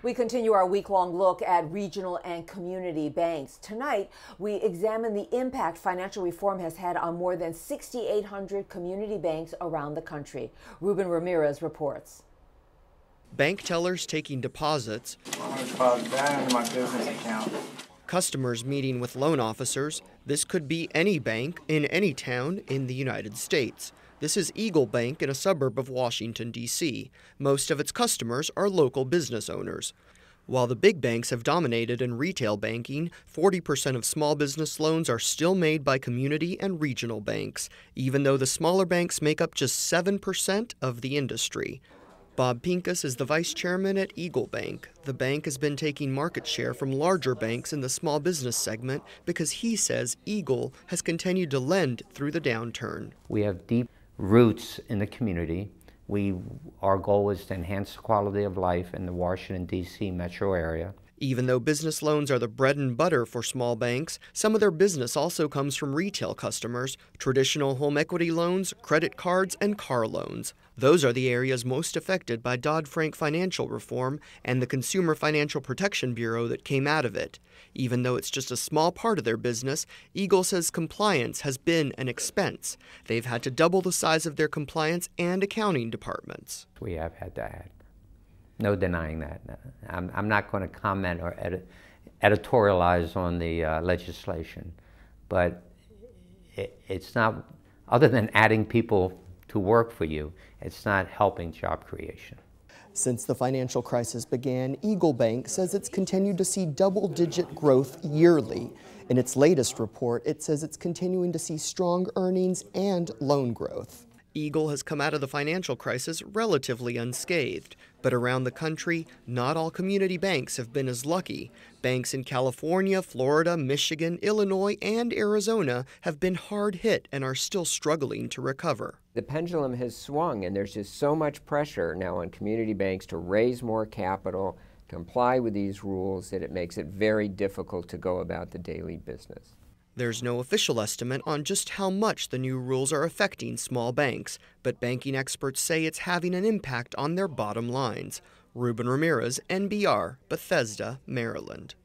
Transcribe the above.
We continue our week-long look at regional and community banks. Tonight, we examine the impact financial reform has had on more than 6,800 community banks around the country. Ruben Ramirez reports. Bank tellers taking deposits, I'm going to deposit that into my business account. Customers meeting with loan officers. This could be any bank in any town in the United States. This is Eagle Bank in a suburb of Washington, D.C. Most of its customers are local business owners. While the big banks have dominated in retail banking, 40% of small business loans are still made by community and regional banks, even though the smaller banks make up just 7% of the industry. Bob Pincus is the vice chairman at Eagle Bank. The bank has been taking market share from larger banks in the small business segment because he says Eagle has continued to lend through the downturn. We have deep roots in the community. Our goal is to enhance the quality of life in the Washington, D.C. metro area. Even though business loans are the bread and butter for small banks, some of their business also comes from retail customers, traditional home equity loans, credit cards, and car loans. Those are the areas most affected by Dodd-Frank financial reform and the Consumer Financial Protection Bureau that came out of it. Even though it's just a small part of their business, Eagle says compliance has been an expense. They've had to double the size of their compliance and accounting departments. We have had to add. No denying that. I'm not going to comment or editorialize on the legislation, but it's not, other than adding people to work for you, it's not helping job creation. Since the financial crisis began, Eagle Bank says it's continued to see double-digit growth yearly. In its latest report, it says it's continuing to see strong earnings and loan growth. Eagle has come out of the financial crisis relatively unscathed, but around the country, not all community banks have been as lucky. Banks in California, Florida, Michigan, Illinois, and Arizona have been hard hit and are still struggling to recover. The pendulum has swung, and there's just so much pressure now on community banks to raise more capital, to comply with these rules, that it makes it very difficult to go about the daily business. There's no official estimate on just how much the new rules are affecting small banks, but banking experts say it's having an impact on their bottom lines. Ruben Ramirez, NBR, Bethesda, Maryland.